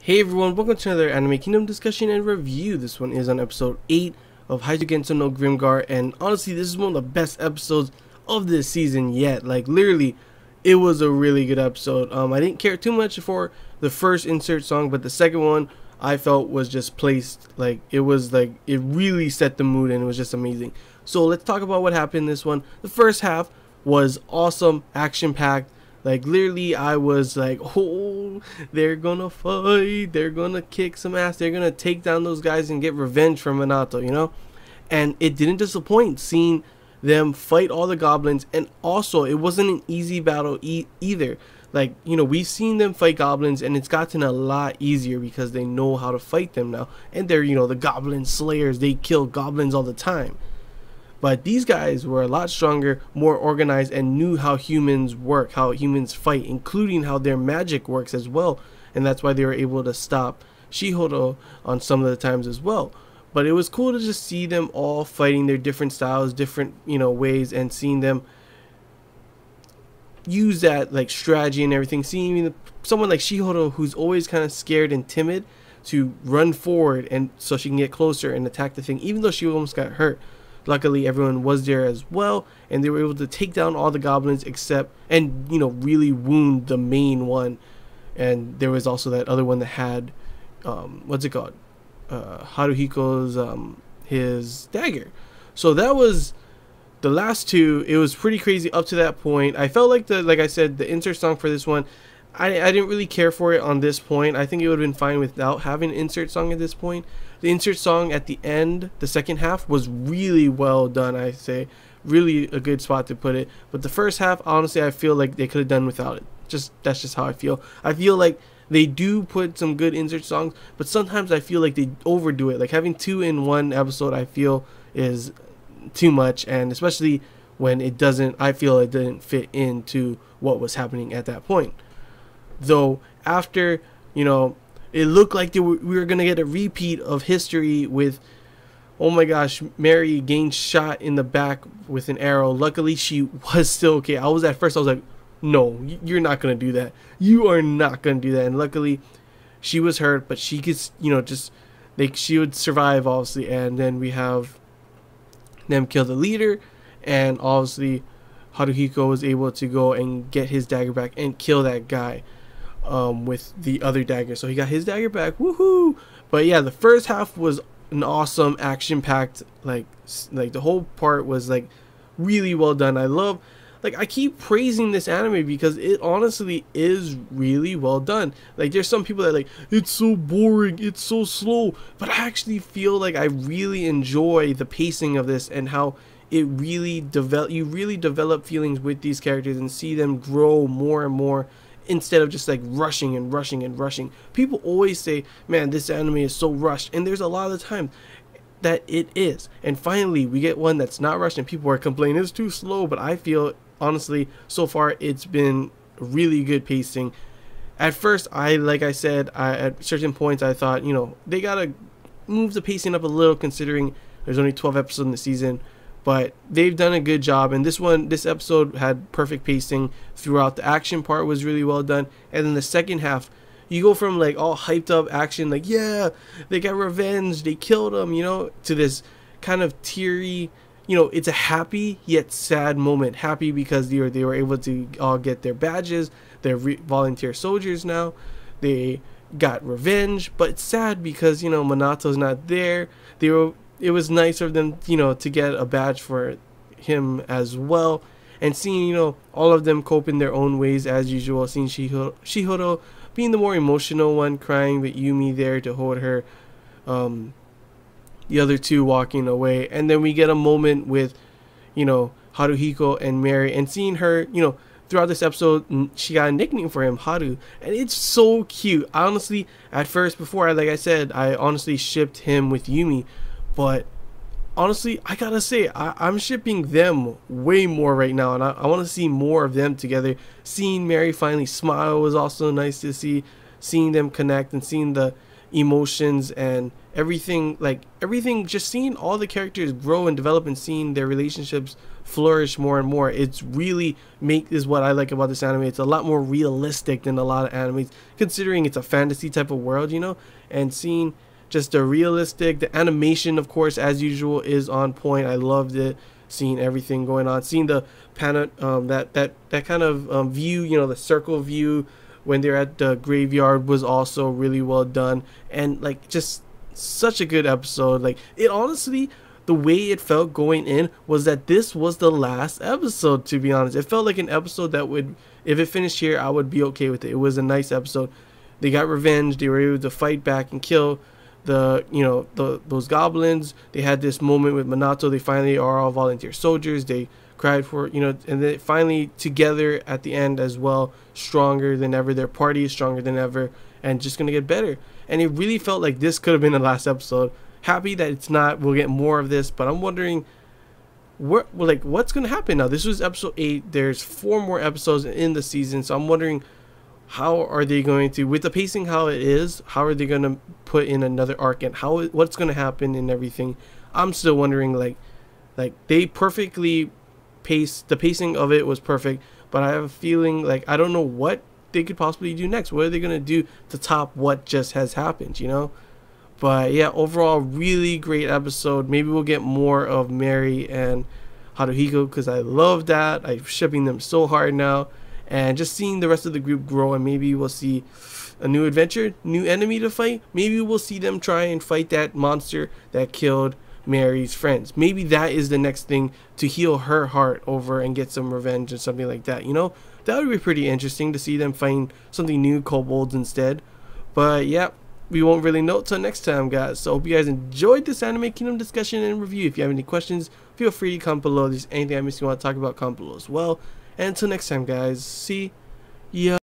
Hey everyone, welcome to another Anime Kingdom discussion and review. This one is on episode 8 of Gensou no Grimgar, and honestly this is one of the best episodes of this season yet. Like literally, it was a really good episode. I didn't care too much for the first insert song, but the second one I felt was just placed, like it really set the mood and it was just amazing. So let's talk about what happened in this one. The first half was awesome, action packed. Like literally I was like, oh, they're gonna fight, they're gonna kick some ass, they're gonna take down those guys and get revenge from Minato, you know? And it didn't disappoint seeing them fight all the goblins, and also it wasn't an easy battle either. Like, you know, we've seen them fight goblins and it's gotten a lot easier because they know how to fight them now. And they're, you know, the goblin slayers, they kill goblins all the time. But these guys were a lot stronger, more organized, and knew how humans work, how humans fight, including how their magic works as well. And that's why they were able to stop Shihoro on some of the times as well. But it was cool to just see them all fighting their different styles, different, you know, ways, and seeing them use that like strategy and everything. Seeing someone like Shihoro, who's always kind of scared and timid, to run forward and so she can get closer and attack the thing, even though she almost got hurt. Luckily everyone was there as well, and they were able to take down all the goblins except, and you know, really wound the main one. And there was also that other one that had what's it called, Haruhiko's his dagger. So that was the last two. It was pretty crazy up to that point. I felt like like I said, the insert song for this one, I didn't really care for it on this point. I think it would have been fine without having an insert song at this point. The insert song at the end, the second half, was really well done, I say. Really a good spot to put it. But the first half, honestly, I feel like they could have done without it. That's just how I feel. I feel like they do put some good insert songs, but sometimes I feel like they overdo it. Like having two in one episode, I feel is too much, and especially when it doesn't, I feel it didn't fit into what was happening at that point. Though after, you know, it looked like we were going to get a repeat of history with, oh my gosh, Mary getting shot in the back with an arrow. Luckily, she was still okay. I was like, no, you're not going to do that. You are not going to do that. And luckily, she was hurt, but she could, you know, she would survive, obviously. And then we have them kill the leader. And obviously, Haruhiko was able to go and get his dagger back and kill that guy. With the other dagger, so he got his dagger back, woohoo. But yeah, the first half was an awesome action packed, like the whole part was like really well done. I keep praising this anime because it honestly is really well done. Like there's some people that are like, it's so boring, it's so slow, but I actually feel like I really enjoy the pacing of this and how it really you really develop feelings with these characters and see them grow more and more, instead of just like rushing and rushing and rushing. People always say, man, this anime is so rushed, and there's a lot of the time that it is. And finally we get one that's not rushed and people are complaining it's too slow, but I feel honestly so far it's been really good pacing. At first, like I said, at certain points I thought, you know, they gotta move the pacing up a little considering there's only 12 episodes in the season. But they've done a good job, and this episode had perfect pacing throughout. The action part was really well done, and then the second half, you go from like all hyped up action, like yeah, they got revenge, they killed them, you know, to this kind of teary, you know, it's a happy yet sad moment. Happy because they were able to all get their badges, they're volunteer soldiers now, they got revenge, but it's sad because, you know, Minato's not there. It was nice of them, you know, to get a badge for him as well. And seeing, you know, all of them cope in their own ways as usual. Seeing Shihoro being the more emotional one, crying, but Yumi there to hold her. The other two walking away. And then we get a moment with, you know, Haruhiko and Mary. And seeing her, you know, throughout this episode, she got a nickname for him, Haru. And it's so cute. Honestly, at first, before, like I said, I honestly shipped him with Yumi. But honestly, I gotta say, I'm shipping them way more right now, and I want to see more of them together. Seeing Mary finally smile was also nice to see. Seeing them connect and seeing the, emotions and everything, like everything, just seeing all the characters grow and develop and seeing their relationships flourish more and more. It's really is what I like about this anime. It's a lot more realistic than a lot of animes, considering it's a fantasy type of world, you know, and seeing just the realistic, the animation, of course, as usual, is on point. I loved it, seeing everything going on, seeing the that kind of view, you know, the circle view when they're at the graveyard was also really well done. And like, just such a good episode. Like, it honestly, the way it felt going in was that this was the last episode, to be honest. It felt like an episode that would, if it finished here, I would be okay with it. It was a nice episode. They got revenge, they were able to fight back and kill the, you know, those goblins. They had this moment with Minato. They finally are all volunteer soldiers. They cried for, you know, and then finally together at the end as well, stronger than ever. Their party is stronger than ever and just gonna get better. And it really felt like this could have been the last episode. Happy that it's not. We'll get more of this, but I'm wondering what's gonna happen now. This was episode 8. There's 4 more episodes in the season, so I'm wondering, how are they going to, with the pacing how it is, how are they going to put in another arc, and what's going to happen and everything. I'm still wondering, like they perfectly paced, the pacing of it was perfect, but I have a feeling like I don't know what they could possibly do next. What are they going to do to top what just has happened, you know? But yeah, overall, really great episode. Maybe we'll get more of Mary and Haruhiko, because I love that. I'm shipping them so hard now. And just seeing the rest of the group grow, and maybe we'll see a new adventure, new enemy to fight. Maybe we'll see them try and fight that monster that killed Mary's friends. Maybe that is the next thing to heal her heart over and get some revenge or something like that, you know? That would be pretty interesting to see them find something new, kobolds instead. But yeah, we won't really know till next time, guys. So hope you guys enjoyed this Anime Kingdom discussion and review. If you have any questions, feel free to comment below. If there's anything I missed you want to talk about, comment below as well. And until next time, guys, see ya.